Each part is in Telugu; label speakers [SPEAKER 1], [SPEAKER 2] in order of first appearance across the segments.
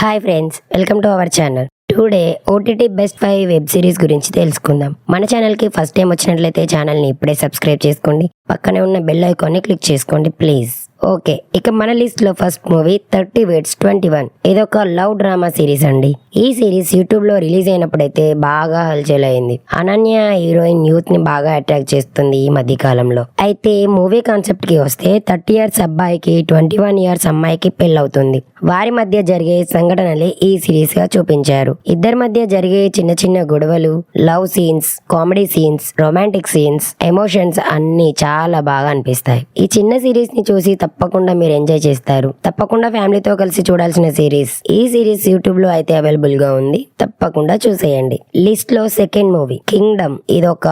[SPEAKER 1] Hi friends, welcome to our channel. Today OTT best 5 web series గురించి తెలుసుకుందాం. మన ఛానల్కి ఫస్ట్ టైం వచ్చినట్లయితే ఛానల్ని ఇప్పుడే సబ్స్క్రైబ్ చేసుకోండి. పక్కనే ఉన్న బెల్ ఐకాన్ని క్లిక్ చేసుకోండి ప్లీజ్. ఓకే, ఇక మన లిస్ట్ లో ఫస్ట్ మూవీ 30 Weights 21. ఇదొక లవ్ డ్రామా సిరీస్ అండి. ఈ సిరీస్ యూట్యూబ్ లో రిలీజ్ అయినప్పుడైతే బాగా హల్చల్ అయింది. అనన్య హీరోయిన్ యూత్ ని బాగా అట్రాక్ట్ చేస్తుంది ఈ మధ్య కాలంలో. అయితే మూవీ కాన్సెప్ట్ కి వస్తే 30 years అబ్బాయికి 21 years అమ్మాయికి పెళ్ళవుతుంది. వారి మధ్య జరిగే సంఘటనలే ఈ సిరీస్ గా చూపించారు. ఇద్దరి మధ్య జరిగే చిన్న చిన్న గొడవలు, love scenes, comedy scenes, romantic scenes, emotions అన్ని చాలా బాగా అనిపిస్తాయి. ఈ చిన్న సిరీస్ ని చూసి తప్పకుండా మీరు ఎంజాయ్ చేస్తారు. తప్పకుండా ఫ్యామిలీతో కలిసి చూడాల్సిన సిరీస్. ఈ సిరీస్ యూట్యూబ్ లో అయితే అవైలబుల్ గా ఉంది, తప్పకుండా చూసేయండి. లిస్ట్ లో సెకండ్ మూవీ కింగ్డమ్. ఇదొక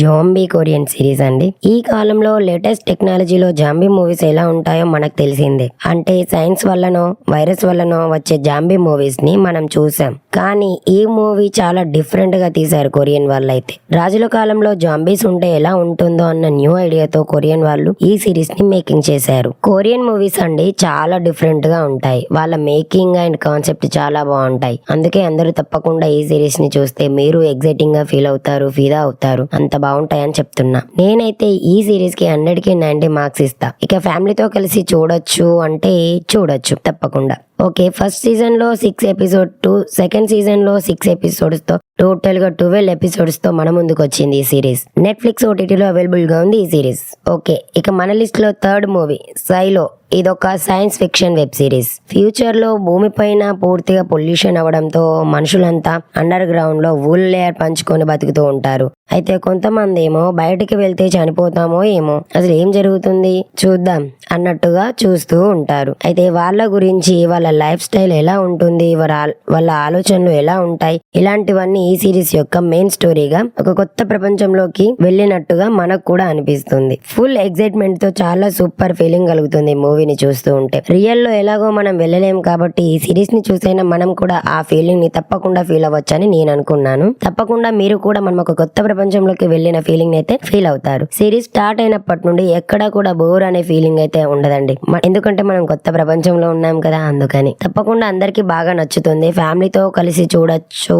[SPEAKER 1] జాంబీ కొరియన్ సిరీస్ అండి. ఈ కాలంలో లేటెస్ట్ టెక్నాలజీలో జాంబీ మూవీస్ ఎలా ఉంటాయో మనకు తెలిసిందే. అంటే సైన్స్ వల్లనో వైరస్ వల్లనో వచ్చే జాంబీ మూవీస్ ని మనం చూసాం. కానీ ఈ మూవీ చాలా డిఫరెంట్ గా తీశారు కొరియన్ వాళ్ళు. అయితే రాజుల కాలంలో జాంబీస్ ఉంటే ఎలా ఉంటుందో అన్న న్యూ ఐడియాతో కొరియన్ వాళ్ళు ఈ సిరీస్ ని మేకింగ్ చేశారు. కొరియన్ మూవీస్ అండి చాలా డిఫరెంట్ గా ఉంటాయి. వాళ్ళ మేకింగ్ అండ్ కాన్సెప్ట్ చాలా బాగుంటాయి. అందుకే అందరూ తప్పకుండా ఈ సిరీస్ ని చూస్తే మీరు ఎగ్జైటింగ్ గా ఫీల్ అవుతారు, ఫిదా అవుతారు. అంత బాగుంటాయని చెప్తున్నా. నేనైతే ఈ సిరీస్ కి 100కి 90 మార్క్స్ ఇస్తా. ఇక ఫ్యామిలీతో కలిసి చూడొచ్చు అంటే చూడొచ్చు తప్పకుండా. ఓకే, ఫస్ట్ సీజన్ లో 6 episodes, సెకండ్ సీజన్ లో 6 episodes తో టోటల్ గా 12 episodes తో మన ముందుకు వచ్చింది ఈ సిరీస్. నెట్ఫ్లిక్స్ ఓటీటీలో అవైలబుల్ గా ఉంది ఈ సిరీస్. ఓకే, ఇక మన లిస్ట్ లో థర్డ్ మూవీ సైలో. ఇదొక science fiction web series. Future లో భూమి పైన పూర్తిగా పొల్యూషన్ అవడంతో మనుషులంతా అండర్ గ్రౌండ్ లో వూల్ లేయర్ పంచుకొని బతుకుతూ ఉంటారు. అయితే కొంతమంది ఏమో బయటికి వెళ్తే చనిపోతామో ఏమో, అసలు ఏం జరుగుతుంది చూద్దాం అన్నట్టుగా చూస్తూ ఉంటారు. అయితే వాళ్ళ గురించి, వాళ్ళ లైఫ్ స్టైల్ ఎలా ఉంటుంది, వాళ్ళ ఆలోచనలు ఎలా ఉంటాయి, ఇలాంటివన్నీ ఈ సిరీస్ యొక్క మెయిన్ స్టోరీగా ఒక కొత్త ప్రపంచంలోకి వెళ్ళినట్టుగా మనకు కూడా అనిపిస్తుంది. ఫుల్ ఎక్సైట్మెంట్ తో చాలా సూపర్ ఫీలింగ్ కలుగుతుంది మూవీని చూస్తూ ఉంటే. రియల్ లో ఎలాగో మనం వెళ్ళలేం కాబట్టి ఈ సిరీస్ ని చూసైనా మనం కూడా ఆ ఫీలింగ్ ని తప్పకుండా ఫీల్ అవ్వచ్చని నేను అనుకున్నాను. తప్పకుండా మీరు కూడా మనం ఒక కొత్త ప్రపంచంలోకి వెళ్ళిన ఫీలింగ్ అయితే ఫీల్ అవుతారు. సిరీస్ స్టార్ట్ అయినప్పటి నుండి ఎక్కడా కూడా బోర్ అనే ఫీలింగ్ అయితే ఉండదండి. ఎందుకంటే మనం కొత్త ప్రపంచంలో ఉన్నాం కదా, అందుకని తప్పకుండా అందరికి బాగా నచ్చుతుంది. ఫ్యామిలీతో కలిసి చూడొచ్చు.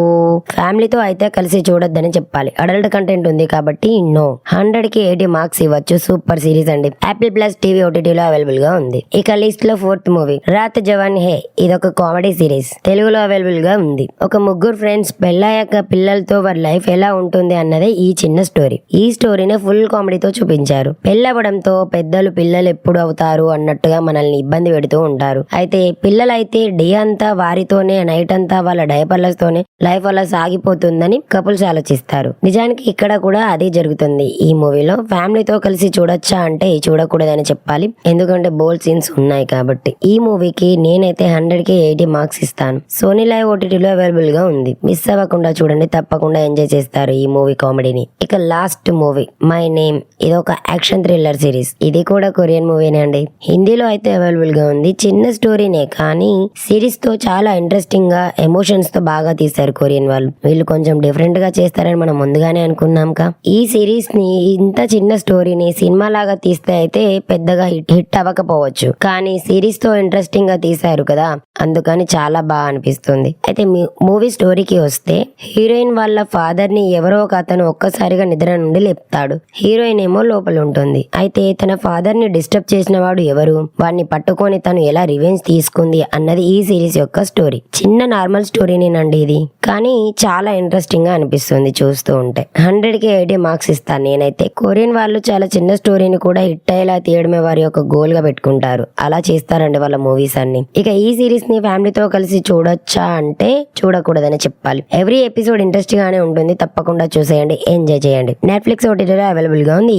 [SPEAKER 1] ఫ్యామిలీతో అయితే కలిసి చూడొద్దని చెప్పాలి. అడల్ట్ కంటెంట్ ఉంది కాబట్టి నో. 100కి 80 మార్క్స్ ఇవ్వచ్చు. సూపర్ సిరీస్ అండి. యాపిల్ ప్లస్ టీవీ ఓటీటీలో అవైలబుల్ గా ఉంది. ఇక లిస్ట్ లో ఫోర్త్ మూవీ రాత్ జవాన్ హే. ఇదొక కామెడీ సిరీస్. తెలుగులో అవైలబుల్ గా ఉంది. ఒక ముగ్గురు ఫ్రెండ్స్ పెళ్ళాక పిల్లలతో వారి లైఫ్ ఎలా ఉంటుంది అన్నదే ఈ చిన్న స్టోరీ. ఈ స్టోరీని ఫుల్ కామెడీతో చూపించారు. పెళ్ళవడంతో పెద్దలు పిల్లలు ఎప్పుడు అవుతారు అన్నట్టుగా మనల్ని ఇబ్బంది పెడుతూ ఉంటారు. అయితే పిల్లలైతే డే అంతా వారితోనే, నైట్ అంతా వాళ్ళ డైపర్లతోనే లైఫ్ అలా సాగిపోతుందని కపుల్స్ ఆలోచిస్తారు. నిజానికి ఇక్కడ కూడా అదే జరుగుతుంది ఈ మూవీలో. ఫ్యామిలీతో కలిసి చూడొచ్చా అంటే చూడకూడదని చెప్పాలి, ఎందుకంటే బోల్డ్ సీన్స్ ఉన్నాయి కాబట్టి. ఈ మూవీకి నేనైతే 100కి 80 మార్క్స్ ఇస్తాను. సోనీ లైవ్ ఓటీటీలో అవైలబుల్ గా ఉంది. మిస్ అవ్వకుండా చూడండి, తప్పకుండా ఎంజాయ్ చేస్తారు ఈ మూవీ కామెడీని. ఇక లాస్ట్ మూవీ మై నేమ్. ఇది ఒక యాక్షన్ థ్రిల్లర్ సిరీస్. ఇది కూడా కొరియన్ మూవీనే అండి. హిందీలో అయితే అవైలబుల్ గా ఉంది. చిన్న స్టోరీనే కానీ సిరీస్ తో చాలా ఇంట్రెస్టింగ్ గా ఎమోషన్స్ తో బాగా తీశారు కొరియన్ వాళ్ళు. వీళ్ళు కొంచెం డిఫరెంట్ గా చేస్తారని మనం ముందుగానే అనుకున్నాం కా. ఈ సిరీస్ ని, ఇంత చిన్న స్టోరీని సినిమా లాగా తీస్తే అయితే పెద్దగా హిట్ అవ్వకపోవచ్చు, కానీ సిరీస్ తో ఇంట్రెస్టింగ్ గా తీశారు కదా, అందుకని చాలా బాగా అనిపిస్తుంది. అయితే మూవీ స్టోరీకి వస్తే హీరోయిన్ వాళ్ళ ఫాదర్ ని ఎవరో ఒక అతను ఒక్కసారిగా నిద్ర నుండి లేపుతాడు. హీరోయిన్ ఏమో లోపల ఉంటుంది. అయితే తన ఫాదర్ ని డిస్టర్బ్ చేసిన వాడు ఎవరు, వాడిని పట్టుకొని తను ఎలా రివెంజ్ తీసుకుంది అన్నది ఈ సిరీస్ యొక్క స్టోరీ. చిన్న నార్మల్ స్టోరీనేనండి ఇది, కానీ చాలా ఇంట్రెస్టింగ్ గా అనిపిస్తుంది చూస్తూ ఉంటే. 100కి 80 మార్క్స్ ఇస్తాను నేనైతే. కొరియన్ వాళ్ళు చాలా చిన్న స్టోరీని కూడా హిట్ అయ్యేలా తీయడమే వారి యొక్క గోల్ గా పెట్టుకుంటారు. అలా చేస్తారండి వాళ్ళ మూవీస్ అన్ని. ఇక ఈ సిరీస్ ని ఫ్యామిలీతో కలిసి చూడొచ్చా అంటే చూడకూడదని చెప్పాలి. ఎవ్రీ ఎపిసోడ్ ఇంట్రెస్టింగ్ గానే ఉంటుంది. తప్పకుండా చూసేయండి, ఎంజాయ్ చేయండి. నెట్ఫ్లిక్స్ ఓటీటీలో అవైలబుల్ గా ఉంది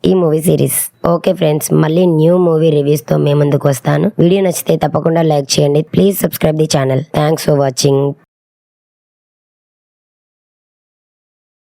[SPEAKER 1] ఈ మూవీ సిరీస్. ఓకే ఫ్రెండ్స్, మళ్ళీ న్యూ మూవీ రివ్యూస్ తో మేము ముందుకు వస్తాను. వీడియో నచ్చితే తప్పకుండా లైక్ చేయండి. Please subscribe the channel. Thanks for watching.